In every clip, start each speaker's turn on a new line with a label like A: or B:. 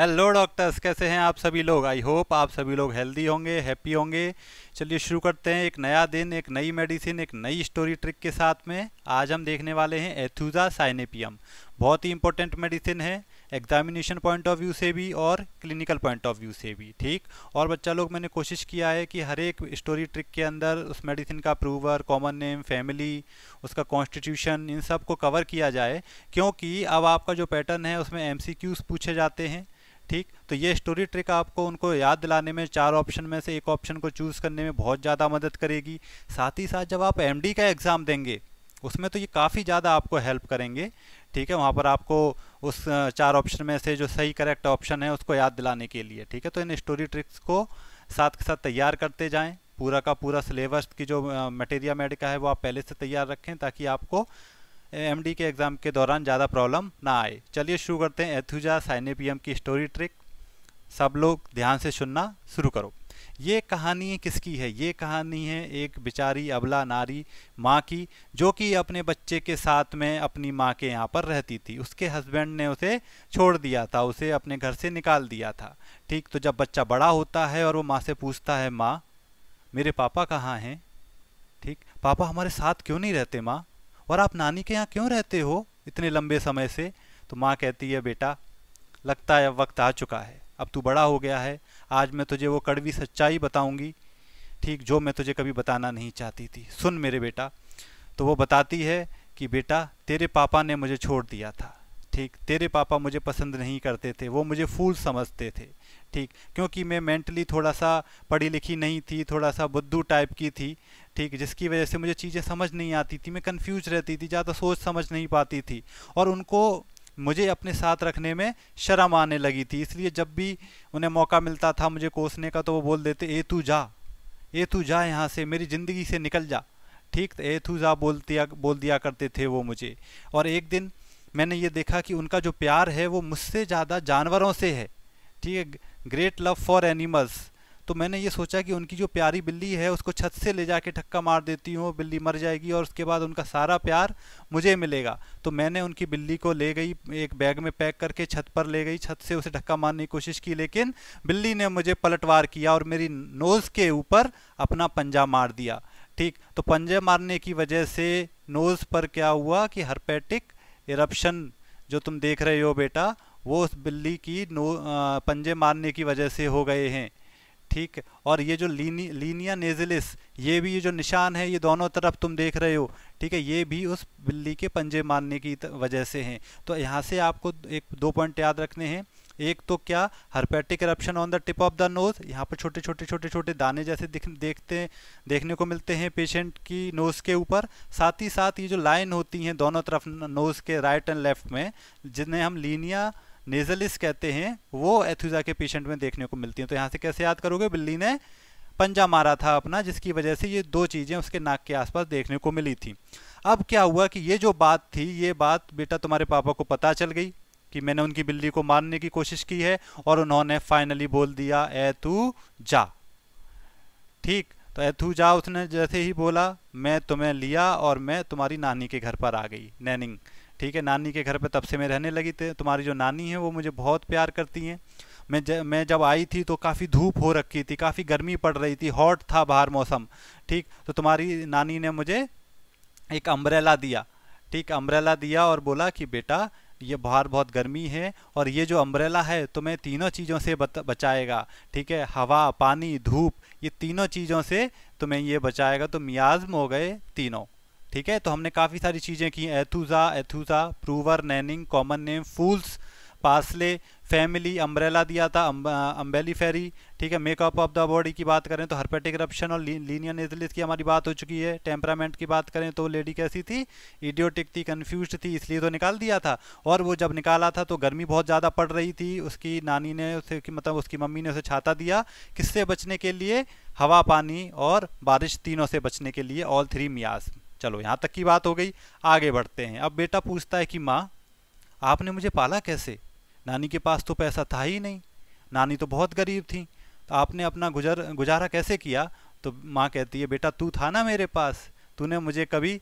A: Hello doctors, कैसे हैं आप सभी लोग। आई होप आप सभी लोग हेल्दी होंगे, हैप्पी होंगे। चलिए शुरू करते हैं। एक नया दिन, एक नई मेडिसिन, एक नई स्टोरी ट्रिक के साथ में आज हम देखने वाले हैं एथुजा साइनेपियम। बहुत ही इंपॉर्टेंट मेडिसिन है, एग्जामिनेशन पॉइंट ऑफ व्यू से भी और क्लिनिकल पॉइंट ऑफ व्यू से भी। ठीक। और बच्चा लोग, मैंने कोशिश किया है कि हर एक स्टोरी ट्रिक के अंदर उस मेडिसिन का प्रूवर, कॉमन नेम, फैमिली, उसका कॉन्स्टिट्यूशन, इन सब को कवर किया जाए, क्योंकि अब आपका जो पैटर्न है उसमें एमसीक्यूज पूछे जाते हैं। ठीक। तो ये स्टोरी ट्रिक आपको उनको याद दिलाने में, 4 ऑप्शन में से एक ऑप्शन को चूज करने में बहुत ज़्यादा मदद करेगी। साथ ही साथ जब आप एमडी का एग्ज़ाम देंगे उसमें तो ये काफ़ी ज़्यादा आपको हेल्प करेंगे। ठीक है, वहाँ पर आपको उस 4 ऑप्शन में से जो सही करेक्ट ऑप्शन है उसको याद दिलाने के लिए। ठीक है, तो इन स्टोरी ट्रिक्स को साथ के साथ तैयार करते जाएं। पूरा का पूरा सिलेबस की जो मटेरिया मेडिका है वो आप पहले से तैयार रखें, ताकि आपको एमडी के एग्ज़ाम के दौरान ज़्यादा प्रॉब्लम ना आए। चलिए शुरू करते हैं एथुजा साइनेपियम की स्टोरी ट्रिक। सब लोग ध्यान से सुनना शुरू करो। ये कहानी किसकी है? ये कहानी है एक बेचारी अबला नारी माँ की, जो कि अपने बच्चे के साथ में अपनी माँ के यहाँ पर रहती थी। उसके हस्बैंड ने उसे छोड़ दिया था, उसे अपने घर से निकाल दिया था। ठीक। तो जब बच्चा बड़ा होता है और वो माँ से पूछता है, माँ मेरे पापा कहाँ हैं? ठीक। पापा हमारे साथ क्यों नहीं रहते माँ? और आप नानी के यहाँ क्यों रहते हो इतने लंबे समय से? तो माँ कहती है, बेटा लगता है अब वक्त आ चुका है, अब तू बड़ा हो गया है, आज मैं तुझे वो कड़वी सच्चाई बताऊंगी। ठीक, जो मैं तुझे कभी बताना नहीं चाहती थी। सुन मेरे बेटा। तो वो बताती है कि बेटा तेरे पापा ने मुझे छोड़ दिया था। ठीक, तेरे पापा मुझे पसंद नहीं करते थे, वो मुझे फूल समझते थे। ठीक, क्योंकि मैं मेंटली थोड़ा सा पढ़ी लिखी नहीं थी, थोड़ा सा बुद्धू टाइप की थी। ठीक, जिसकी वजह से मुझे चीज़ें समझ नहीं आती थी, मैं कंफ्यूज रहती थी, ज़्यादा सोच समझ नहीं पाती थी, और उनको मुझे अपने साथ रखने में शर्म आने लगी थी। इसलिए जब भी उन्हें मौका मिलता था मुझे कोसने का, तो वो बोल देते, ए तू जा, ए तू जा यहाँ से, मेरी ज़िंदगी से निकल जा। ठीक, तो ए तू जा बोल दिया करते थे वो मुझे। और एक दिन मैंने ये देखा कि उनका जो प्यार है वो मुझसे ज़्यादा जानवरों से है। ठीक है, ग्रेट लव फॉर एनिमल्स। तो मैंने ये सोचा कि उनकी जो प्यारी बिल्ली है उसको छत से ले जाके धक्का मार देती हूँ, बिल्ली मर जाएगी और उसके बाद उनका सारा प्यार मुझे मिलेगा। तो मैंने उनकी बिल्ली को ले गई, एक बैग में पैक करके छत पर ले गई, छत से उसे धक्का मारने की कोशिश की, लेकिन बिल्ली ने मुझे पलटवार किया और मेरी नोज़ के ऊपर अपना पंजा मार दिया। ठीक, तो पंजे मारने की वजह से नोज़ पर क्या हुआ कि हर्पेटिक इरप्शन जो तुम देख रहे हो बेटा, वो उस बिल्ली की पंजे मारने की वजह से हो गए हैं। ठीक। और ये जो लीनिया नेजलिस, ये भी ये जो निशान है, ये दोनों तरफ तुम देख रहे हो, ठीक है, ये भी उस बिल्ली के पंजे मारने की वजह से हैं। तो यहाँ से आपको 2 पॉइंट याद रखने हैं। एक तो क्या, herpetic eruption on the tip of the knows, यहाँ पर छोटे छोटे दाने जैसे देखने को मिलते हैं पेशेंट की नोज के ऊपर। साथ ही साथ ये जो लाइन होती हैं दोनों तरफ नोज के राइट एंड लेफ्ट में, जिन्हें हम लीनिया नेजलिस कहते हैं, वो एथुजा के पेशेंट में देखने को मिलती हैं। तो यहाँ से कैसे याद करोगे? बिल्ली ने पंजा मारा था अपना, जिसकी वजह से ये 2 चीज़ें उसके नाक के आसपास देखने को मिली थी। अब क्या हुआ कि ये जो बात थी, ये बात बेटा तुम्हारे पापा को पता चल गई कि मैंने उनकी बिल्ली को मारने की कोशिश की है, और उन्होंने फाइनली बोल दिया, ए तू जा। ठीक, तो ए तू जा उसने जैसे ही बोला, मैं तुम्हें लिया और मैं तुम्हारी नानी के घर पर आ गई, नैनिंग। ठीक है, नानी के घर पे तब से मैं रहने लगी थी। तुम्हारी जो नानी है वो मुझे बहुत प्यार करती हैं। मैं जब आई थी तो काफ़ी धूप हो रखी थी, काफ़ी गर्मी पड़ रही थी, हॉट था बाहर मौसम। ठीक, तो तुम्हारी नानी ने मुझे एक अम्ब्रेला दिया। ठीक, अम्ब्रेला दिया और बोला कि बेटा ये बाहर बहुत गर्मी है, और ये जो अम्ब्रेला है तुम्हें तीनों चीज़ों से बचाएगा। ठीक है, हवा, पानी, धूप, ये तीनों चीज़ों से तुम्हें ये बचाएगा। तो मियाज़्म हो गए तीनों। ठीक है, तो हमने काफ़ी सारी चीज़ें की, एथुजा, प्रूवर, नैनिंग, कॉमन नेम, फूल्स, पार्सले, फैमिली, अम्ब्रेला दिया था, अम्बेली फेरी। ठीक है, मेकअप ऑफ द बॉडी की बात करें तो हर्पेटिक इरप्शन और लीनिया नेजलिस की हमारी बात हो चुकी है। टेम्परामेंट की बात करें तो लेडी कैसी थी? इडियोटिक थी, कंफ्यूज्ड थी, इसलिए तो निकाल दिया था। और वो जब निकाला था तो गर्मी बहुत ज़्यादा पड़ रही थी, उसकी नानी ने उसे, मतलब उसकी मम्मी ने उसे छाता दिया। किससे बचने के लिए? हवा, पानी और बारिश, तीनों से बचने के लिए, ऑल 3 मियाज। चलो यहाँ तक की बात हो गई, आगे बढ़ते हैं। अब बेटा पूछता है कि माँ आपने मुझे पाला कैसे? नानी के पास तो पैसा था ही नहीं, नानी तो बहुत गरीब थी, तो आपने अपना गुजारा कैसे किया? तो माँ कहती है, बेटा तू था ना मेरे पास, तूने मुझे कभी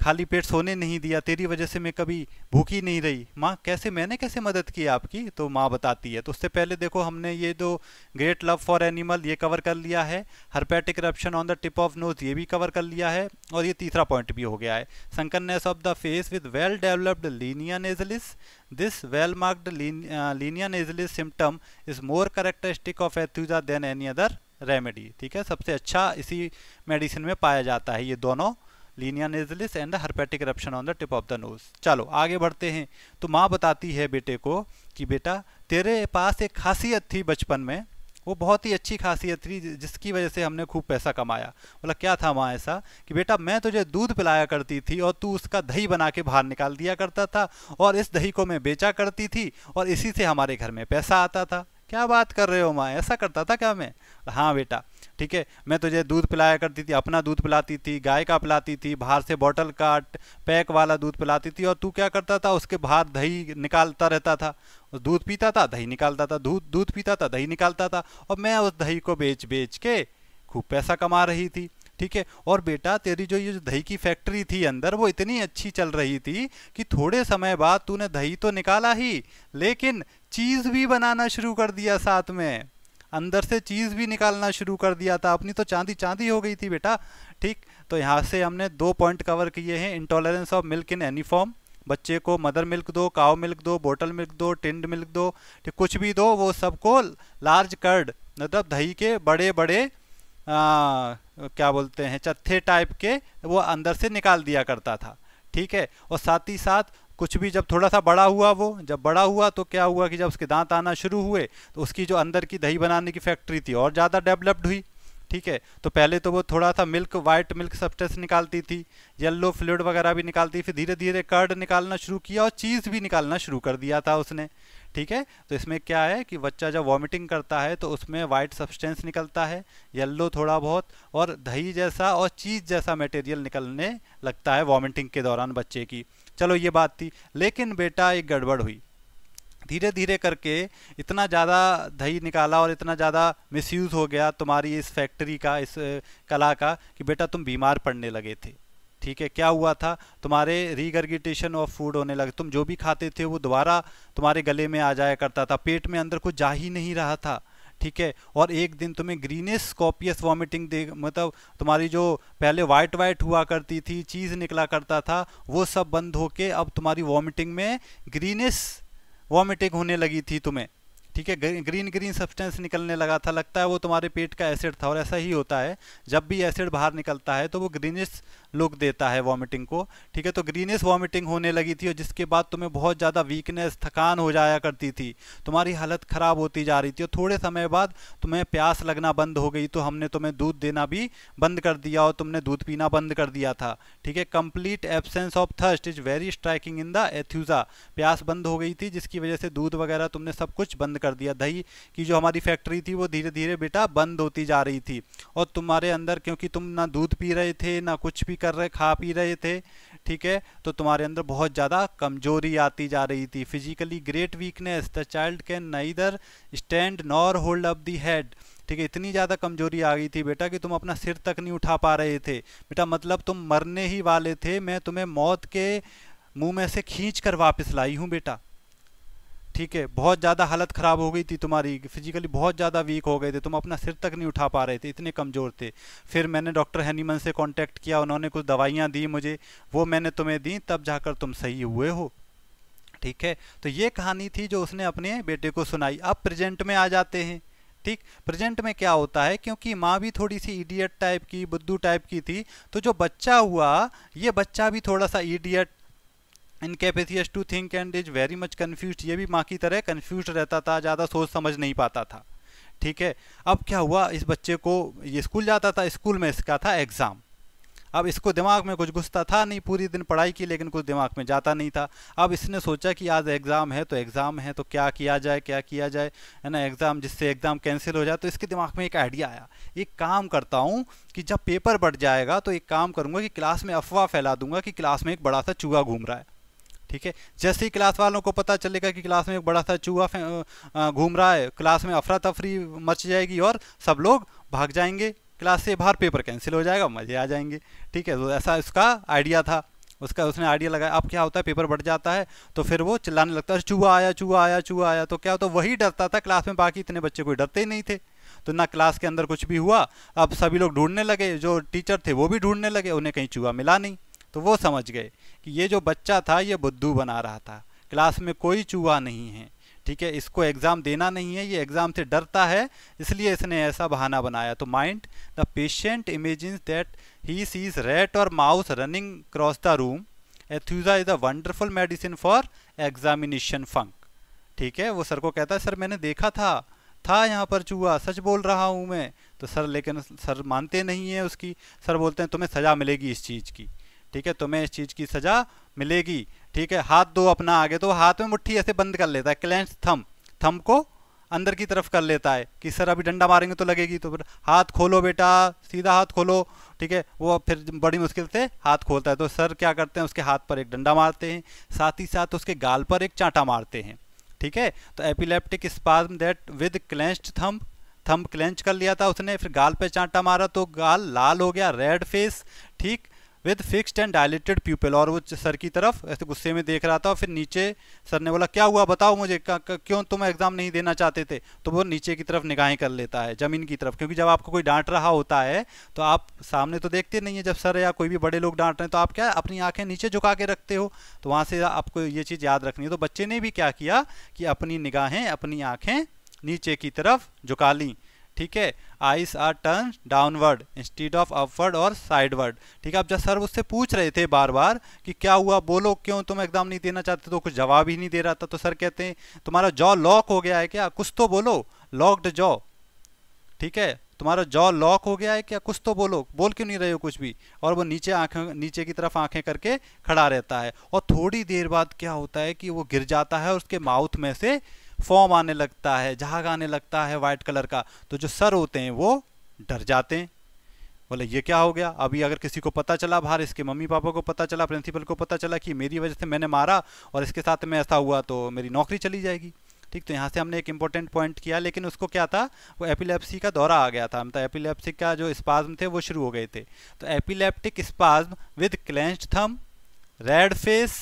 A: खाली पेट सोने नहीं दिया, तेरी वजह से मैं कभी भूखी नहीं रही। माँ कैसे, मैंने कैसे मदद की आपकी? तो माँ बताती है। तो उससे पहले देखो हमने ये दो ग्रेट लव फॉर एनिमल ये कवर कर लिया है, herpetic eruption on the tip of nose ये भी कवर कर लिया है, और ये तीसरा पॉइंट भी हो गया है, sunkenness of the face with well developed linea nasalis. This well marked linea nasalis symptom is more characteristic of Aethusa than any other remedy. ठीक है, सबसे अच्छा इसी मेडिसिन में पाया जाता है ये दोनों, linea nasalis and the herpetic eruption on the tip of the nose. चलो आगे बढ़ते हैं। तो माँ बताती है बेटे को कि बेटा तेरे पास एक खासियत थी बचपन में, वो बहुत ही अच्छी खासियत थी जिसकी वजह से हमने खूब पैसा कमाया। बोला क्या था माँ ऐसा? कि बेटा मैं तुझे दूध पिलाया करती थी और तू उसका दही बना के बाहर निकाल दिया करता था, और इस दही को मैं बेचा करती थी और इसी से हमारे घर में पैसा आता था। क्या बात कर रहे हो माँ, ऐसा करता था क्या मैं? हाँ बेटा, ठीक है, मैं तुझे दूध पिलाया करती थी, अपना दूध पिलाती थी, गाय का पिलाती थी, बाहर से बॉटल का पैक वाला दूध पिलाती थी, और तू क्या करता था उसके बाहर दही निकालता रहता था। दूध पीता था दही निकालता था, दूध पीता था दही निकालता था, और मैं उस दही को बेच बेच के खूब पैसा कमा रही थी। ठीक है, और बेटा तेरी जो ये दही की फैक्ट्री थी अंदर वो इतनी अच्छी चल रही थी कि थोड़े समय बाद तूने दही तो निकाला ही, लेकिन चीज़ भी बनाना शुरू कर दिया, साथ में अंदर से चीज़ भी निकालना शुरू कर दिया था। अपनी तो चांदी चांदी हो गई थी बेटा। ठीक, तो यहाँ से हमने 2 पॉइंट कवर किए हैं। Intolerance of milk in any form, बच्चे को मदर मिल्क दो, काउ मिल्क दो, बोटल मिल्क दो, टिंड मिल्क दो, ठीक कुछ भी दो, वो सबको लार्ज कर्ड मतलब दही के बड़े बड़े क्या बोलते हैं चत्थे टाइप के वो अंदर से निकाल दिया करता था। ठीक है, और साथ ही साथ कुछ भी जब थोड़ा सा बड़ा हुआ, वो जब बड़ा हुआ तो क्या हुआ कि जब उसके दांत आना शुरू हुए तो उसकी जो अंदर की दही बनाने की फैक्ट्री थी और ज़्यादा डेवलप्ड हुई। ठीक है, तो पहले तो वो थोड़ा सा मिल्क, वाइट मिल्क सब्सटेंस निकालती थी, येलो फ्लूइड वगैरह भी निकालती, फिर धीरे धीरे कर्ड निकालना शुरू किया और चीज़ भी निकालना शुरू कर दिया था उसने। ठीक है, तो इसमें क्या है कि बच्चा जब वॉमिटिंग करता है तो उसमें वाइट सब्सटेंस निकलता है, येलो थोड़ा बहुत, और दही जैसा और चीज़ जैसा मटेरियल निकलने लगता है वॉमिटिंग के दौरान बच्चे की। चलो ये बात थी, लेकिन बेटा एक गड़बड़ हुई। धीरे धीरे करके इतना ज़्यादा दही निकाला और इतना ज़्यादा मिसयूज़ हो गया तुम्हारी इस फैक्ट्री का, इस कला का, कि बेटा तुम बीमार पड़ने लगे थे। ठीक है, क्या हुआ था, तुम्हारे रीगर्गिटेशन ऑफ फूड होने लगे, तुम जो भी खाते थे वो दोबारा तुम्हारे गले में आ जाया करता था, पेट में अंदर कुछ जा ही नहीं रहा था। ठीक है, और एक दिन तुम्हें ग्रीनिश कॉपियस वॉमिटिंग दे, मतलब तुम्हारी जो पहले वाइट वाइट हुआ करती थी, चीज़ निकला करता था, वो सब बंद होके अब तुम्हारी वॉमिटिंग में ग्रीनिश वॉमिटिंग होने लगी थी तुम्हें। ठीक है, ग्रीन ग्रीन सब्सटेंस निकलने लगा था, लगता है वो तुम्हारे पेट का एसिड था, और ऐसा ही होता है जब भी एसिड बाहर निकलता है तो वो ग्रीनिश लुक देता है वॉमिटिंग को। ठीक है, तो ग्रीनिश वॉमिटिंग होने लगी थी, और जिसके बाद तुम्हें बहुत ज़्यादा वीकनेस, थकान हो जाया करती थी, तुम्हारी हालत ख़राब होती जा रही थी, और थोड़े समय बाद तुम्हें प्यास लगना बंद हो गई, तो हमने तुम्हें दूध देना भी बंद कर दिया और तुमने दूध पीना बंद कर दिया था। ठीक है, complete absence of thirst is very striking in the Aethusa, प्यास बंद हो गई थी जिसकी वजह से दूध वगैरह तुमने सब कुछ बंद कर दिया। दही की जो हमारी फैक्ट्री थी वो धीरे धीरे बेटा बंद होती जा रही थी, और तुम्हारे अंदर क्योंकि तुम ना दूध पी रहे थे ना कुछ भी कर रहे, खा पी रहे थे, ठीक है, तो तुम्हारे अंदर बहुत ज़्यादा कमजोरी आती जा रही थी। Physically great weakness, the child can neither stand nor hold up the head. ठीक है, इतनी ज़्यादा कमजोरी आ गई थी बेटा कि तुम अपना सिर तक नहीं उठा पा रहे थे बेटा, मतलब तुम मरने ही वाले थे, मैं तुम्हें मौत के मुंह में से खींच कर वापस लाई हूँ बेटा। ठीक है, बहुत ज़्यादा हालत ख़राब हो गई थी तुम्हारी, फिजिकली बहुत ज़्यादा वीक हो गए थे, तुम अपना सिर तक नहीं उठा पा रहे थे, इतने कमज़ोर थे। फिर मैंने डॉक्टर हैनीमन से कांटेक्ट किया, उन्होंने कुछ दवाइयाँ दी मुझे, वो मैंने तुम्हें दी, तब जाकर तुम सही हुए हो। ठीक है, तो ये कहानी थी जो उसने अपने बेटे को सुनाई। अब प्रेजेंट में आ जाते हैं। ठीक, प्रेजेंट में क्या होता है, क्योंकि माँ भी थोड़ी सी इडियट टाइप की, बुद्धू टाइप की थी, तो जो बच्चा हुआ ये बच्चा भी थोड़ा सा idiot, incapacious to think and is very much confuse, ये भी माँ की तरह कन्फ्यूज रहता था, ज़्यादा सोच समझ नहीं पाता था। ठीक है, अब क्या हुआ, इस बच्चे को, ये स्कूल जाता था, स्कूल में इसका था एग्ज़ाम। अब इसको दिमाग में कुछ घुसता था नहीं, पूरी दिन पढ़ाई की लेकिन कुछ दिमाग में जाता नहीं था। अब इसने सोचा कि आज एग्ज़ाम है तो क्या किया जाए, क्या किया जाए, है ना, एग्ज़ाम, जिससे एग्ज़ाम कैंसिल हो जाए। तो इसके दिमाग में एक आइडिया आया, एक काम करता हूँ कि जब पेपर बढ़ जाएगा तो एक काम करूँगा कि क्लास में अफवाह फैला दूंगा कि क्लास में एक बड़ा सा चूहा घूम रहा है। ठीक है, जैसे ही क्लास वालों को पता चलेगा कि क्लास में एक बड़ा सा चूहा घूम रहा है, क्लास में अफरा तफरी मच जाएगी और सब लोग भाग जाएंगे क्लास से बाहर, पेपर कैंसिल हो जाएगा, मज़े आ जाएंगे। ठीक है, तो ऐसा इसका आइडिया था। उसने आइडिया लगाया। अब क्या होता है, पेपर बढ़ जाता है तो फिर वो चिल्लाने लगता है चूहा आया चूहा आया चूहा आया। तो क्या होता है, वही डरता था क्लास में, बाकी इतने बच्चे कोई डरते ही नहीं थे। तो ना क्लास के अंदर कुछ भी हुआ। अब सभी लोग ढूंढने लगे, जो टीचर थे वो भी ढूंढने लगे, उन्हें कहीं चूहा मिला नहीं। तो वो समझ गए कि ये जो बच्चा था ये बुद्धू बना रहा था, क्लास में कोई चूहा नहीं है। ठीक है, इसको एग्ज़ाम देना नहीं है, ये एग्ज़ाम से डरता है, इसलिए इसने ऐसा बहाना बनाया। तो mind the patient imagines that he sees rat और mouse running cross the room. Aethusa is a wonderful medicine for examination funk. ठीक है, वो सर को कहता है सर मैंने देखा था यहाँ पर चूहा, सच बोल रहा हूँ मैं। तो सर, लेकिन सर मानते नहीं है उसकी। सर बोलते हैं तुम्हें सज़ा मिलेगी इस चीज़ की। ठीक है, तुम्हें इस चीज़ की सज़ा मिलेगी। ठीक है, हाथ दो अपना आगे। तो हाथ में मुट्ठी ऐसे बंद कर लेता है, क्लेंच थंब को अंदर की तरफ कर लेता है कि सर अभी डंडा मारेंगे तो लगेगी। तो फिर हाथ खोलो बेटा, सीधा हाथ खोलो। ठीक है, वो फिर बड़ी मुश्किल से हाथ खोलता है। तो सर क्या करते हैं, उसके हाथ पर एक डंडा मारते हैं, साथ ही साथ उसके गाल पर एक चांटा मारते हैं। ठीक है, तो epileptic spasm that with clenched thumb clench कर लिया था उसने, फिर गाल पे चांटा मारा तो गाल लाल हो गया, रेड फेस। ठीक, विद फिक्स्ड एंड डायलेटेड प्यूपिल, और वो सर की तरफ ऐसे गुस्से में देख रहा था। और फिर नीचे सर ने बोला क्या हुआ बताओ मुझे, क्यों तुम एग्जाम नहीं देना चाहते थे। तो वो नीचे की तरफ निगाहें कर लेता है, जमीन की तरफ, क्योंकि जब आपको कोई डांट रहा होता है तो आप सामने तो देखते नहीं है। जब सर या कोई भी बड़े लोग डांट रहे हैं तो आप क्या अपनी आंखें नीचे झुका के रखते हो। तो वहाँ से आपको ये चीज़ याद रखनी है। तो बच्चे ने भी क्या किया कि अपनी निगाहें, अपनी आंखें नीचे की तरफ झुका ली। ठीक है, eyes are turn downward instead of upward और साइडवर्ड। ठीक है, अब जब सर उससे पूछ रहे थे बार बार कि क्या हुआ, बोलो क्यों तुम एग्जाम नहीं देना चाहते, तो कुछ जवाब ही नहीं दे रहा था। तो सर कहते हैं तुम्हारा जॉ लॉक हो गया है क्या, कुछ तो बोलो, लॉक्ड जॉ। ठीक है, तुम्हारा जॉ लॉक हो गया है क्या, कुछ तो बोलो, बोल क्यों नहीं रहे हो कुछ भी। और वो नीचे की तरफ आंखें करके खड़ा रहता है। और थोड़ी देर बाद क्या होता है कि वो गिर जाता है और उसके माउथ में से फॉर्म आने लगता है, झाग आने लगता है वाइट कलर का। तो जो सर होते हैं वो डर जाते हैं, बोले ये क्या हो गया। अभी अगर किसी को पता चला बाहर, इसके मम्मी पापा को पता चला, प्रिंसिपल को पता चला कि मेरी वजह से मैंने मारा और इसके साथ में ऐसा हुआ, तो मेरी नौकरी चली जाएगी। ठीक, तो यहाँ से हमने एक इंपॉर्टेंट पॉइंट किया। लेकिन उसको क्या था, वो एपिलेप्सी का दौरा आ गया था, मतलब एपिलेप्सी का जो स्पाज्म थे वो शुरू हो गए थे। तो epileptic spasm with clenched thumb, red face,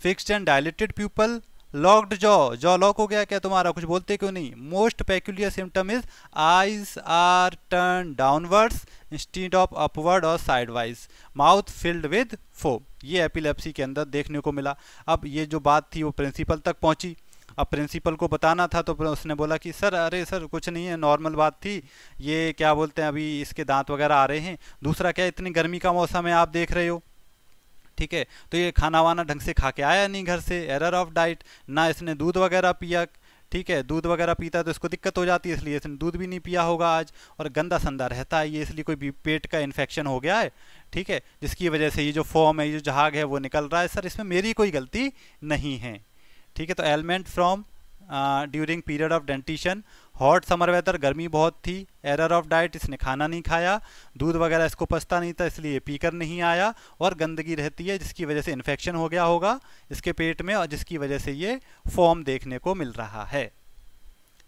A: fixed and dilated pupil, locked jaw lock हो गया क्या तुम्हारा, कुछ बोलते क्यों नहीं। Most peculiar symptom is eyes are turn downwards instead of upward और sideways, mouth filled with foam. ये एपिलेप्सी के अंदर देखने को मिला। अब ये जो बात थी वो प्रिंसिपल तक पहुंची। अब प्रिंसिपल को बताना था तो उसने बोला कि सर अरे सर कुछ नहीं है, नॉर्मल बात थी, ये क्या बोलते हैं अभी इसके दांत वगैरह आ रहे हैं, दूसरा क्या इतनी गर्मी का मौसम है आप देख रहे हो। ठीक है, तो ये खाना वाना ढंग से खा के आया नहीं घर से, एरर ऑफ डाइट, ना इसने दूध वगैरह पिया। ठीक है, दूध वगैरह पीता है तो इसको दिक्कत हो जाती है, इसलिए इसने दूध भी नहीं पिया होगा आज। और गंदा संदा रहता है ये, इसलिए कोई पेट का इन्फेक्शन हो गया है। ठीक है, जिसकी वजह से ये जो फॉर्म है, ये जो झाग है वो निकल रहा है। सर इसमें मेरी कोई गलती नहीं है। ठीक है, तो element from during period of dentition, hot summer weather, गर्मी बहुत थी, एरर ऑफ डाइट, इसने खाना नहीं खाया, दूध वगैरह इसको पचता नहीं था इसलिए पीकर नहीं आया, और गंदगी रहती है जिसकी वजह से इन्फेक्शन हो गया होगा इसके पेट में और जिसकी वजह से ये फॉर्म देखने को मिल रहा है।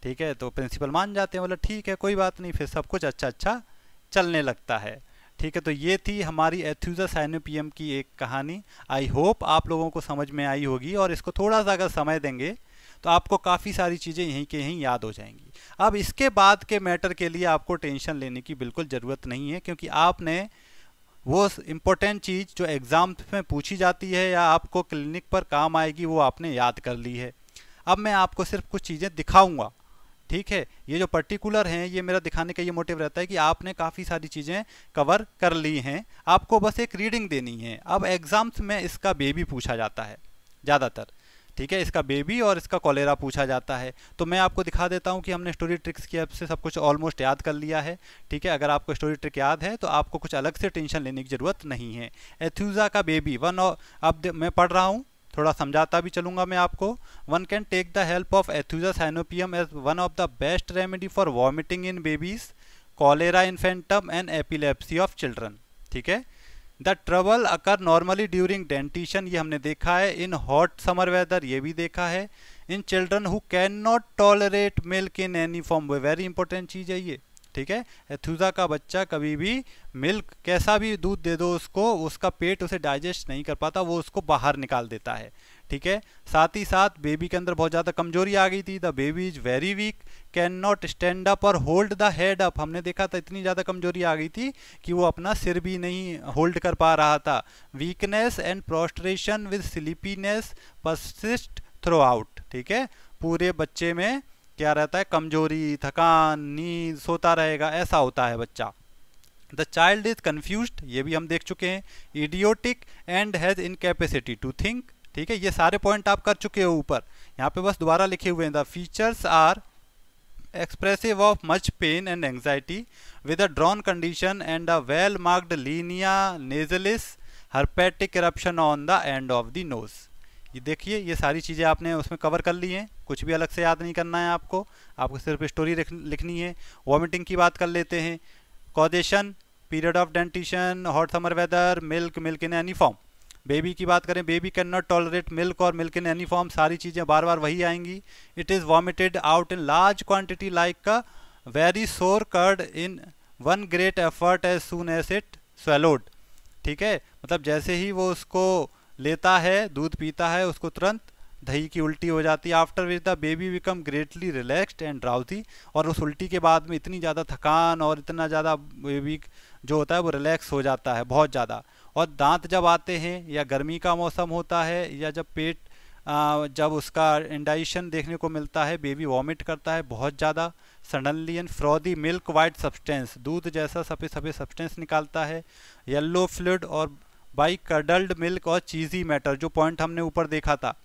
A: ठीक है, तो प्रिंसिपल मान जाते हैं, बोला ठीक है कोई बात नहीं, फिर सब कुछ अच्छा चलने लगता है। ठीक है, तो ये थी हमारी एथुजा साइनोपियम की एक कहानी। आई होप आप लोगों को समझ में आई होगी, और इसको थोड़ा सा अगर समय देंगे तो आपको काफ़ी सारी चीज़ें यहीं के यहीं याद हो जाएंगी। अब इसके बाद के मैटर के लिए आपको टेंशन लेने की बिल्कुल ज़रूरत नहीं है, क्योंकि आपने वो इम्पोर्टेंट चीज़ जो एग्ज़ाम में पूछी जाती है या आपको क्लिनिक पर काम आएगी वो आपने याद कर ली है। अब मैं आपको सिर्फ कुछ चीज़ें दिखाऊंगा। ठीक है, ये जो पर्टिकुलर हैं ये मेरा दिखाने का ये मोटिव रहता है कि आपने काफ़ी सारी चीज़ें कवर कर ली हैं, आपको बस एक रीडिंग देनी है। अब एग्ज़ाम्स में इसका बेबी पूछा जाता है ज़्यादातर। ठीक है, इसका बेबी और इसका कॉलेरा पूछा जाता है। तो मैं आपको दिखा देता हूं कि हमने स्टोरी ट्रिक्स की हेल्प से सब कुछ ऑलमोस्ट याद कर लिया है। ठीक है, अगर आपको स्टोरी ट्रिक याद है तो आपको कुछ अलग से टेंशन लेने की ज़रूरत नहीं है। एथुजा का बेबी अब मैं पढ़ रहा हूँ, थोड़ा समझाता भी चलूँगा मैं आपको। One can take the help of Aethusa cynapium as one of the best remedy for vomiting in babies, cholera infantum and epilepsy of children. ठीक है, the trouble occur normally during dentition, ये हमने देखा है। इन हॉट समर वेदर, ये भी देखा है। In children who can not tolerate milk in any form, very important चीज़ है ये, ठीक है। एथुसा का बच्चा कभी भी मिल्क, कैसा भी दूध दे दो उसको, उसका पेट उसे डाइजेस्ट नहीं कर पाता, वो उसको बाहर निकाल देता है, ठीक है। साथ ही साथ बेबी के अंदर बहुत ज़्यादा कमजोरी आ गई थी। The baby is very weak, can not stand up और होल्ड द हेड अप। हमने देखा था इतनी ज़्यादा कमजोरी आ गई थी कि वो अपना सिर भी नहीं होल्ड कर पा रहा था। Weakness and prostration with sleepiness persist through out, ठीक है। पूरे बच्चे में क्या रहता है, कमजोरी, थकान, नींद, सोता रहेगा, ऐसा होता है बच्चा। द चाइल्ड इज कन्फ्यूज्ड, ये भी हम देख चुके हैं। Idiotic and has incapacity to think, ठीक है। ये सारे पॉइंट आप कर चुके हो ऊपर, यहाँ पे बस दोबारा लिखे हुए हैं। The features are expressive of much pain and anxiety with a drawn condition and a well marked linea nasalis herpetic eruption on the end of the nose। ये देखिए, ये सारी चीज़ें आपने उसमें कवर कर ली हैं, कुछ भी अलग से याद नहीं करना है आपको सिर्फ स्टोरी लिखनी है। वॉमिटिंग की बात कर लेते हैं। Causation, period of dentition, hot summer weather, milk in any form. Baby की बात करें, baby can not tolerate milk और मिल्क इन एनी फॉर्म, सारी चीज़ें बार बार वही आएंगी। It is vomited out in large quantity like a very sour curd in one great effort as soon as it swallowed, ठीक है। मतलब जैसे ही वो उसको लेता है, दूध पीता है, उसको तुरंत दही की उल्टी हो जाती है। After which the baby become greatly relaxed and drowsy, और उस उल्टी के बाद में इतनी ज़्यादा थकान और इतना ज़्यादा बेबी जो होता है वो रिलैक्स हो जाता है बहुत ज़्यादा। और दांत जब आते हैं या गर्मी का मौसम होता है या जब पेट जब उसका इंडाइजेशन देखने को मिलता है, बेबी वॉमिट करता है बहुत ज़्यादा। Suddenly and frothy milk white substance, दूध जैसा सफ़ेद सफ़ेद सब्सटेंस निकालता है। येलो फ्लूइड और बाई कडल्ड मिल्क और चीज़ी मैटर, जो पॉइंट हमने ऊपर देखा था,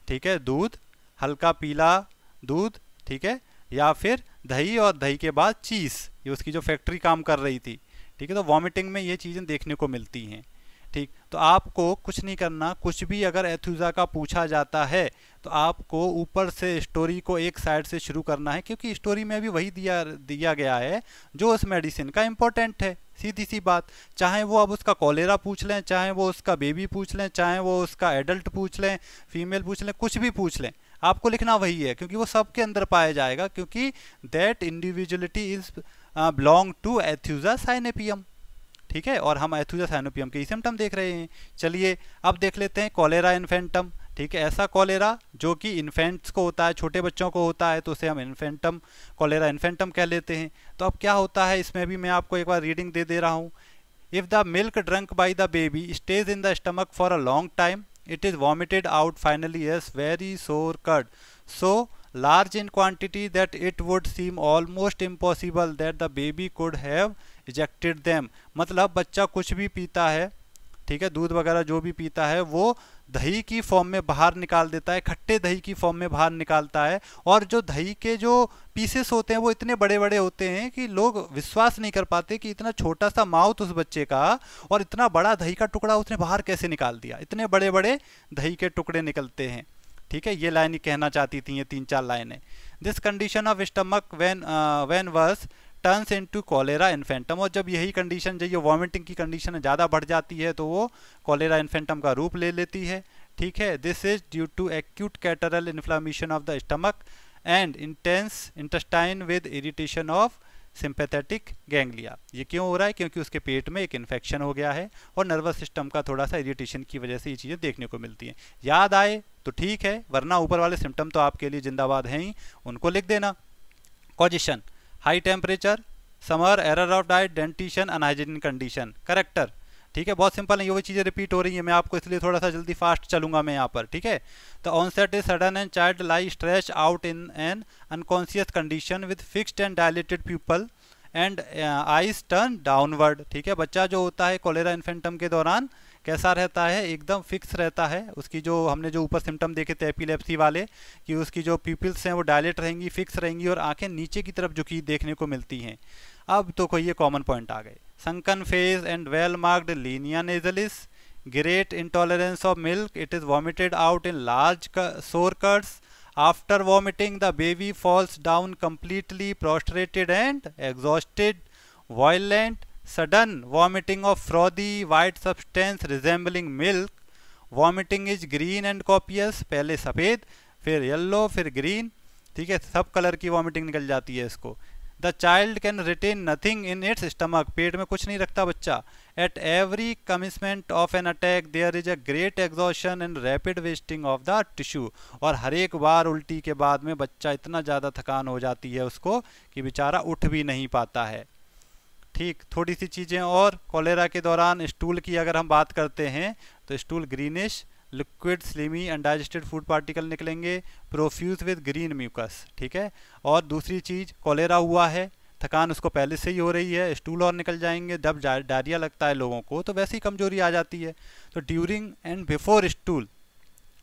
A: ठीक है। दूध, हल्का पीला दूध, ठीक है, या फिर दही और दही के बाद चीज़, ये उसकी जो फैक्ट्री काम कर रही थी, ठीक है। तो वॉमिटिंग में ये चीज़ें देखने को मिलती हैं, ठीक। तो आपको कुछ नहीं करना, कुछ भी अगर एथुसा का पूछा जाता है तो आपको ऊपर से स्टोरी को एक साइड से शुरू करना है, क्योंकि स्टोरी में भी वही दिया गया है जो उस मेडिसिन का इम्पोर्टेंट है, सीधी सी बात। चाहे वो अब उसका कॉलेरा पूछ लें, चाहे वो उसका बेबी पूछ लें, चाहे वो उसका एडल्ट पूछ लें, फीमेल पूछ लें, कुछ भी पूछ लें, आपको लिखना वही है, क्योंकि वो सबके अंदर पाया जाएगा, क्योंकि that individuality is belong to Aethusa cynapium, ठीक है। और हम एथुसा साइनेपियम के सिम्टम देख रहे हैं। चलिए अब देख लेते हैं कॉलेरा इन्फेंटम, ठीक है। ऐसा कॉलेरा जो कि इन्फेंट्स को होता है, छोटे बच्चों को होता है, तो उसे हम इन्फेंटम, कॉलेरा इन्फेंटम कह लेते हैं। तो अब क्या होता है, इसमें भी मैं आपको एक बार रीडिंग दे रहा हूँ। If the milk drunk by the baby stage in the stomach for a long time, it is vomited out finally as very sour curd, so large in quantity that it would seem almost impossible that the baby could have ejected them। मतलब बच्चा कुछ भी पीता है, ठीक है, दूध वगैरह जो भी पीता है वो दही की फॉर्म में बाहर निकाल देता है, खट्टे दही की फॉर्म में बाहर निकालता है। और जो दही के जो पीसेस होते हैं वो इतने बड़े बड़े होते हैं कि लोग विश्वास नहीं कर पाते कि इतना छोटा सा माउथ उस बच्चे का और इतना बड़ा दही का टुकड़ा उसने बाहर कैसे निकाल दिया, इतने बड़े बड़े दही के टुकड़े निकलते हैं, ठीक है। ये लाइन ही कहना चाहती थी, ये 3-4 लाइनें। This condition of stomach when worse turns into cholera infantum, और जब यही कंडीशन, जो ये वॉमिटिंग की कंडीशन ज़्यादा बढ़ जाती है तो वो कॉलेरा इन्फेंटम का रूप ले लेती है, ठीक है। This is due to acute catarrhal inflammation of the stomach and intense intestine with irritation of sympathetic ganglia. ये क्यों हो रहा है, क्योंकि उसके पेट में एक इन्फेक्शन हो गया है और नर्वस सिस्टम का थोड़ा सा इरिटेशन की वजह से ये चीज़ें देखने को मिलती हैं। याद आए तो ठीक है, वरना ऊपर वाले सिम्टम तो आपके लिए जिंदाबाद हैं ही, उनको लिख देना। Causation, high temperature, summer, error of diet, dentition, unhygienic condition, character, ठीक है। बहुत सिंपल है, ये वो चीज़ें रिपीट हो रही है, मैं आपको इसलिए थोड़ा सा जल्दी फास्ट चलूंगा मैं यहाँ पर, ठीक है। तो onset is sudden and child lie stretch out in an unconscious condition with fixed and dilated pupil and eyes turn downward, ठीक है। बच्चा जो होता है कॉलेरा इन्फेंटम के दौरान कैसा रहता है, एकदम फिक्स रहता है। उसकी जो हमने जो ऊपर सिम्टम देखे थे एपिलेप्सी वाले, कि उसकी जो प्यूपिल्स हैं वो डायलेट रहेंगी, फिक्स रहेंगी और आंखें नीचे की तरफ झुकी देखने को मिलती हैं। अब तो कोई ये कॉमन पॉइंट आ गए। Sunken face and well marked linea nasalis, great intolerance of milk, it is vomited out in large sour curds. After vomiting the baby falls down completely prostrated and exhausted. Violent sudden vomiting of frothy white substance resembling milk. Vomiting is green and copious, पहले सफ़ेद, फिर yellow, फिर green, ठीक है, सब colour की vomiting निकल जाती है इसको। The child can retain nothing in its stomach, पेट में कुछ नहीं रखता बच्चा। At every commencement of an attack there is a great exhaustion and rapid wasting of the tissue, और हर एक बार उल्टी के बाद में बच्चा इतना ज़्यादा थकान हो जाती है उसको कि बेचारा उठ भी नहीं पाता है। ठीक, थोड़ी सी चीज़ें और, कॉलेरा के दौरान स्टूल की अगर हम बात करते हैं तो stool greenish, liquid slimy undigested food particle निकलेंगे, प्रोफ्यूज विद ग्रीन म्यूकस। ठीक है, और दूसरी चीज़, कॉलेरा हुआ है, थकान उसको पहले से ही हो रही है, स्टूल और निकल जाएंगे, जब डायरिया लगता है लोगों को तो वैसे ही कमजोरी आ जाती है। तो ड्यूरिंग एंड बिफोर स्टूल,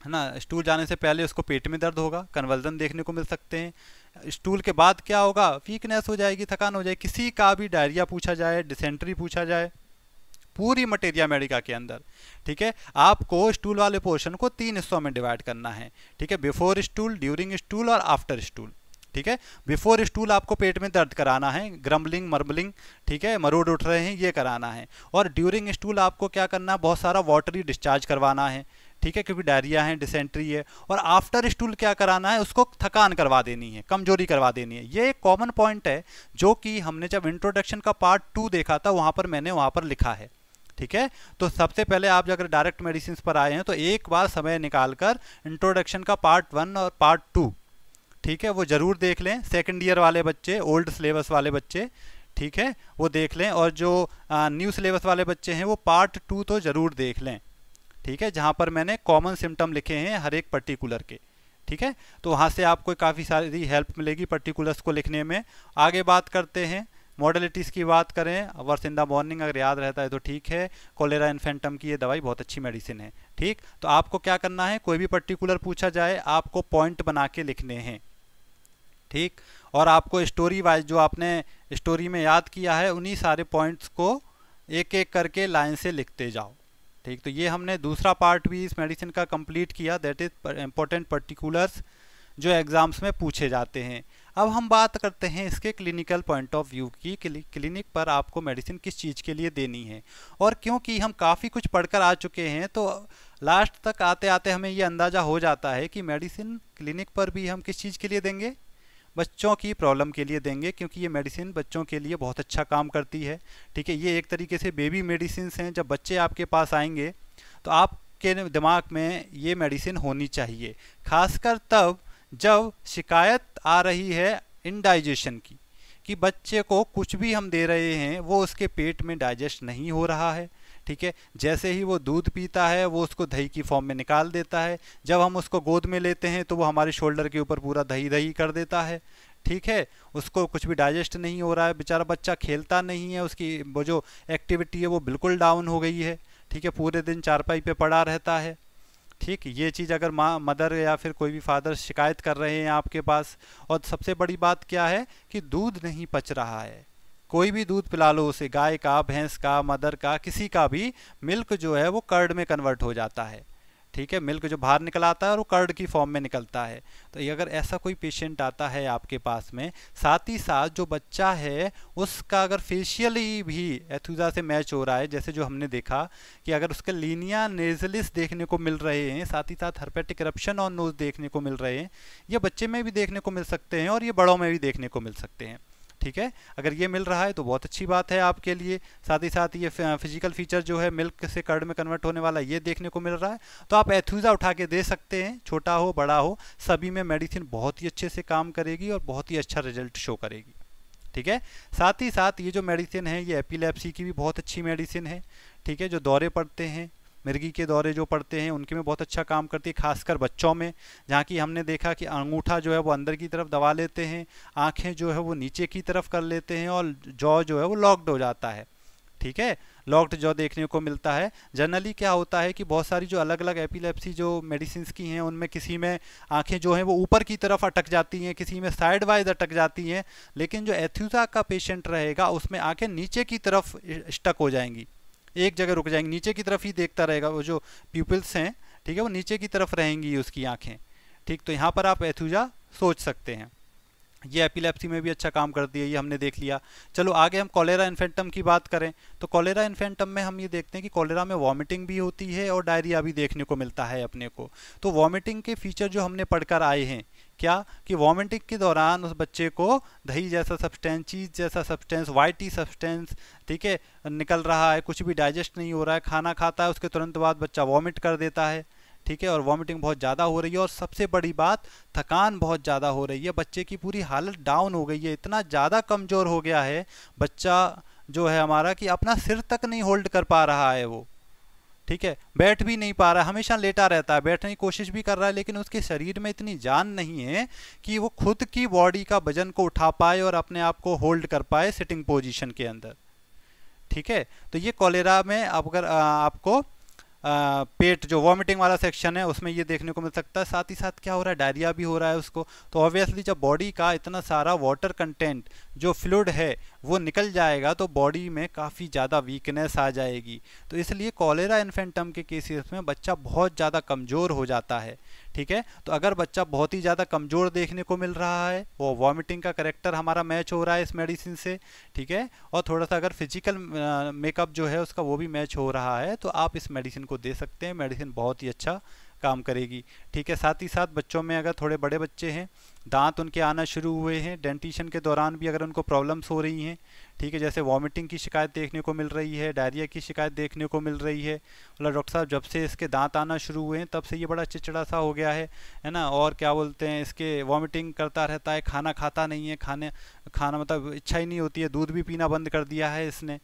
A: है ना, स्टूल जाने से पहले उसको पेट में दर्द होगा, कन्वर्जन देखने को मिल सकते हैं। स्टूल के बाद क्या होगा, वीकनेस हो जाएगी, थकान हो जाएगी। किसी का भी डायरिया पूछा जाए, डिसेंट्री पूछा जाए, पूरी मटेरिया मेडिका के अंदर, ठीक है, आपको स्टूल वाले पोर्शन को 3 हिस्सों में डिवाइड करना है। ठीक है, बिफोर स्टूल, ड्यूरिंग स्टूल और आफ्टर स्टूल। ठीक है, बिफोर स्टूल आपको पेट में दर्द कराना है, ग्रम्बलिंग मर्बलिंग, ठीक है, मरोड़ उठ रहे हैं, ये कराना है। और ड्यूरिंग स्टूल आपको क्या करना है, बहुत सारा वाटरी डिस्चार्ज करवाना है। ठीक है, क्योंकि डायरिया है, डिसेंट्री है। और आफ्टर स्टूल क्या कराना है, उसको थकान करवा देनी है, कमजोरी करवा देनी है। ये एक कॉमन पॉइंट है जो कि हमने जब इंट्रोडक्शन का पार्ट 2 देखा था वहां पर मैंने वहां पर लिखा है। ठीक है, तो सबसे पहले आप अगर डायरेक्ट मेडिसिन पर आए हैं तो एक बार समय निकालकर इंट्रोडक्शन का पार्ट 1 और पार्ट 2, ठीक है, वो जरूर देख लें। सेकंड ईयर वाले बच्चे, ओल्ड सिलेबस वाले बच्चे, ठीक है, वो देख लें। और जो न्यू सिलेबस वाले बच्चे हैं वो पार्ट 2 तो जरूर देख लें। ठीक है, जहां पर मैंने कॉमन सिम्टम लिखे हैं हर एक पर्टिकुलर के। ठीक है, तो वहां से आपको काफ़ी सारी हेल्प मिलेगी पर्टिकुलर्स को लिखने में। आगे बात करते हैं, मॉडलिटीज़ की बात करें, वर्स इन द मॉर्निंग अगर याद रहता है तो ठीक है। कॉलेरा इन्फेंटम की ये दवाई बहुत अच्छी मेडिसिन है। ठीक, तो आपको क्या करना है, कोई भी पर्टिकुलर पूछा जाए आपको पॉइंट बना के लिखने हैं। ठीक, और आपको स्टोरी वाइज जो आपने स्टोरी में याद किया है उन्हीं सारे पॉइंट्स को एक एक करके लाइन से लिखते जाओ। ठीक, तो ये हमने दूसरा पार्ट भी इस मेडिसिन का कंप्लीट किया, दैट इज इंपॉर्टेंट पर्टिकुलर्स जो एग्जाम्स में पूछे जाते हैं। अब हम बात करते हैं इसके क्लिनिकल पॉइंट ऑफ व्यू की, क्लिनिक पर आपको मेडिसिन किस चीज़ के लिए देनी है। और क्योंकि हम काफ़ी कुछ पढ़कर आ चुके हैं तो लास्ट तक आते आते हमें ये अंदाज़ा हो जाता है कि मेडिसिन क्लिनिक पर भी हम किस चीज़ के लिए देंगे, बच्चों की प्रॉब्लम के लिए देंगे, क्योंकि ये मेडिसिन बच्चों के लिए बहुत अच्छा काम करती है। ठीक है, ये एक तरीके से बेबी मेडिसिन हैं। जब बच्चे आपके पास आएंगे तो आपके दिमाग में ये मेडिसिन होनी चाहिए, खासकर तब जब शिकायत आ रही है इनडाइजेशन की, कि बच्चे को कुछ भी हम दे रहे हैं वो उसके पेट में डाइजेस्ट नहीं हो रहा है। ठीक है, जैसे ही वो दूध पीता है वो उसको दही की फॉर्म में निकाल देता है, जब हम उसको गोद में लेते हैं तो वो हमारे शोल्डर के ऊपर पूरा दही दही कर देता है। ठीक है, उसको कुछ भी डाइजेस्ट नहीं हो रहा है, बेचारा बच्चा खेलता नहीं है, उसकी वो जो एक्टिविटी है वो बिल्कुल डाउन हो गई है। ठीक है, पूरे दिन चारपाई पे पड़ा रहता है। ठीक, ये चीज़ अगर माँ, मदर या फिर कोई भी फादर शिकायत कर रहे हैं आपके पास। और सबसे बड़ी बात क्या है कि दूध नहीं पच रहा है, कोई भी दूध पिला लो उसे, गाय का, भैंस का, मदर का, किसी का भी, मिल्क जो है वो कर्ड में कन्वर्ट हो जाता है। ठीक है, मिल्क जो बाहर निकल आता है और वो कर्ड की फॉर्म में निकलता है। तो ये अगर ऐसा कोई पेशेंट आता है आपके पास में, साथ ही साथ जो बच्चा है उसका अगर फेशियली भी एथुजा से मैच हो रहा है, जैसे जो हमने देखा कि अगर उसके लीनिया नेजलिस देखने को मिल रहे हैं, साथ ही साथ हर्पेटिक इरप्शन ऑन नोज देखने को मिल रहे हैं, ये बच्चे में भी देखने को मिल सकते हैं और ये बड़ों में भी देखने को मिल सकते हैं। ठीक है, अगर ये मिल रहा है तो बहुत अच्छी बात है आपके लिए। साथ ही साथ ये फिजिकल फीचर जो है मिल्क से कर्ड में कन्वर्ट होने वाला, ये देखने को मिल रहा है, तो आप एथुजा उठा के दे सकते हैं। छोटा हो बड़ा हो, सभी में मेडिसिन बहुत ही अच्छे से काम करेगी और बहुत ही अच्छा रिजल्ट शो करेगी। ठीक है, साथ ही साथ ये जो मेडिसिन है ये एपिलेप्सी की भी बहुत अच्छी मेडिसिन है। ठीक है, जो दौरे पड़ते हैं, मिर्गी के दौरे जो पड़ते हैं उनके में बहुत अच्छा काम करती है, खासकर बच्चों में, जहाँ की हमने देखा कि अंगूठा जो है वो अंदर की तरफ दबा लेते हैं, आंखें जो है वो नीचे की तरफ कर लेते हैं और जॉ जो है वो लॉक्ड हो जाता है। ठीक है, लॉक्ड जॉ देखने को मिलता है। जनरली क्या होता है कि बहुत सारी जो अलग अलग एपिलेप्सी जो मेडिसिन की हैं उनमें किसी में आंखें जो हैं वो ऊपर की तरफ अटक जाती हैं, किसी में साइड वाइज अटक जाती हैं, लेकिन जो एथुजा का पेशेंट रहेगा उसमें आंखें नीचे की तरफ स्टक हो जाएंगी, एक जगह रुक जाएंगी, नीचे की तरफ ही देखता रहेगा, वो जो प्यूपिल्स हैं, ठीक है, वो नीचे की तरफ रहेंगी उसकी आंखें। ठीक, तो यहाँ पर आप एथुजा सोच सकते हैं। ये एपिलेप्सी में भी अच्छा काम करती है, ये हमने देख लिया। चलो आगे हम कॉलेरा इन्फेंटम की बात करें तो कॉलेरा इन्फेंटम में हम ये देखते हैं कि कॉलेरा में वॉमिटिंग भी होती है और डायरिया भी देखने को मिलता है अपने को। तो वॉमिटिंग के फीचर जो हमने पढ़कर आए हैं क्या कि वॉमिटिंग के दौरान उस बच्चे को दही जैसा सब्सटेंस, चीज़ जैसा सब्सटेंस, वाइटी सब्सटेंस, ठीक है, निकल रहा है, कुछ भी डाइजेस्ट नहीं हो रहा है, खाना खाता है उसके तुरंत बाद बच्चा वॉमिट कर देता है, ठीक है, और वॉमिटिंग बहुत ज़्यादा हो रही है, और सबसे बड़ी बात थकान बहुत ज़्यादा हो रही है, बच्चे की पूरी हालत डाउन हो गई है, इतना ज़्यादा कमज़ोर हो गया है बच्चा जो है हमारा कि अपना सिर तक नहीं होल्ड कर पा रहा है वो, ठीक है, बैठ भी नहीं पा रहा है, हमेशा लेटा रहता है, बैठने की कोशिश भी कर रहा है लेकिन उसके शरीर में इतनी जान नहीं है कि वो खुद की बॉडी का वजन को उठा पाए और अपने आप को होल्ड कर पाए सिटिंग पोजीशन के अंदर, ठीक है। तो ये कॉलेरा में अगर आपको पेट जो वॉमिटिंग वाला सेक्शन है उसमें ये देखने को मिल सकता है, साथ ही साथ क्या हो रहा है, डायरिया भी हो रहा है उसको। तो ऑब्वियसली जब बॉडी का इतना सारा वाटर कंटेंट जो फ्लूइड है वो निकल जाएगा तो बॉडी में काफ़ी ज़्यादा वीकनेस आ जाएगी। तो इसलिए कॉलेरा इन्फेंटम के केसेस में बच्चा बहुत ज़्यादा कमज़ोर हो जाता है, ठीक है। तो अगर बच्चा बहुत ही ज़्यादा कमज़ोर देखने को मिल रहा है, वो वॉमिटिंग का करेक्टर हमारा मैच हो रहा है इस मेडिसिन से, ठीक है, और थोड़ा सा अगर फिजिकल मेकअप जो है उसका वो भी मैच हो रहा है, तो आप इस मेडिसिन को दे सकते हैं। मेडिसिन बहुत ही अच्छा काम करेगी, ठीक है। साथ ही साथ बच्चों में अगर थोड़े बड़े बच्चे हैं, दांत उनके आना शुरू हुए हैं, डेंटिशन के दौरान भी अगर उनको प्रॉब्लम्स हो रही हैं, ठीक है, जैसे वॉमिटिंग की शिकायत देखने को मिल रही है, डायरिया की शिकायत देखने को मिल रही है, मतलब डॉक्टर साहब जब से इसके दांत आना शुरू हुए हैं तब से ये बड़ा चिड़चिड़ा सा हो गया है ना, और क्या बोलते हैं, इसके वॉमिटिंग करता रहता है, खाना खाता नहीं है, खाना मतलब इच्छा ही नहीं होती है, दूध भी पीना बंद कर दिया है इसने,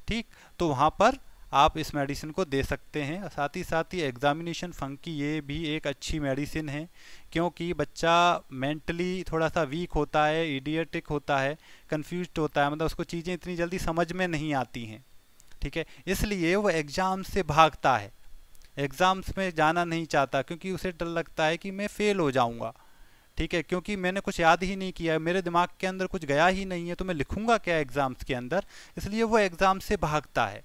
A: ठीक। तो वहाँ पर आप इस मेडिसिन को दे सकते हैं। साथ ही एग्जामिनेशन फंकी ये भी एक अच्छी मेडिसिन है, क्योंकि बच्चा मेंटली थोड़ा सा वीक होता है, इडियटिक होता है, कंफ्यूज्ड होता है, मतलब उसको चीज़ें इतनी जल्दी समझ में नहीं आती हैं, ठीक है, इसलिए वो एग्ज़ाम से भागता है, एग्ज़ाम्स में जाना नहीं चाहता, क्योंकि उसे डर लगता है कि मैं फ़ेल हो जाऊँगा, ठीक है, क्योंकि मैंने कुछ याद ही नहीं किया है, मेरे दिमाग के अंदर कुछ गया ही नहीं है, तो मैं लिखूँगा क्या एग्ज़ाम्स के अंदर, इसलिए वो एग्ज़ाम से भागता है,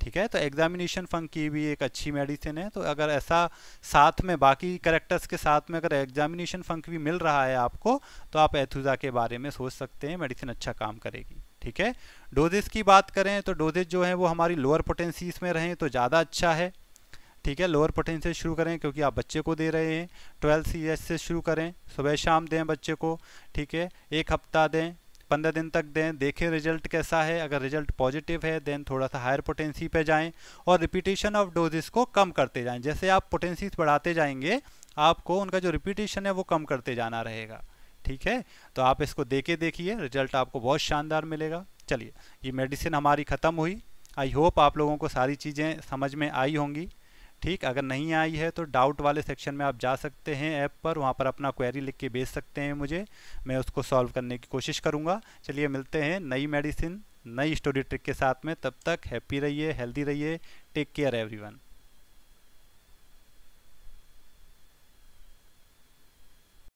A: ठीक है। तो एग्जामिनेशन फंकी भी एक अच्छी मेडिसिन है। तो अगर ऐसा साथ में बाकी करेक्टर्स के साथ में अगर एग्जामिनेशन फंक भी मिल रहा है आपको, तो आप एथुजा के बारे में सोच सकते हैं, मेडिसिन अच्छा काम करेगी, ठीक है। डोजेस की बात करें तो डोजेज जो है वो हमारी लोअर पोटेंसीज में रहें तो ज़्यादा अच्छा है, ठीक है। लोअर पोटेंसी से शुरू करें क्योंकि आप बच्चे को दे रहे हैं, 12 CS से शुरू करें, सुबह शाम दें बच्चे को, ठीक है, 1 हफ्ता दें, 15 दिन तक दें, देखें रिजल्ट कैसा है, अगर रिजल्ट पॉजिटिव है देन थोड़ा सा हायर पोटेंसी पे जाएं, और रिपीटेशन ऑफ डोजेस को कम करते जाएं, जैसे आप पोटेंसीज बढ़ाते जाएंगे आपको उनका जो रिपीटेशन है वो कम करते जाना रहेगा, ठीक है। तो आप इसको देके देखिए, रिजल्ट आपको बहुत शानदार मिलेगा। चलिए, ये मेडिसिन हमारी ख़त्म हुई। आई होप आप लोगों को सारी चीज़ें समझ में आई होंगी, ठीक। अगर नहीं आई है तो डाउट वाले सेक्शन में आप जा सकते हैं ऐप पर, वहाँ पर अपना क्वेरी लिख के भेज सकते हैं मुझे, मैं उसको सॉल्व करने की कोशिश करूँगा। चलिए मिलते हैं नई मेडिसिन, नई स्टोरी ट्रिक के साथ में, तब तक हैप्पी रहिए, हेल्दी रहिए, टेक केयर एवरीवन।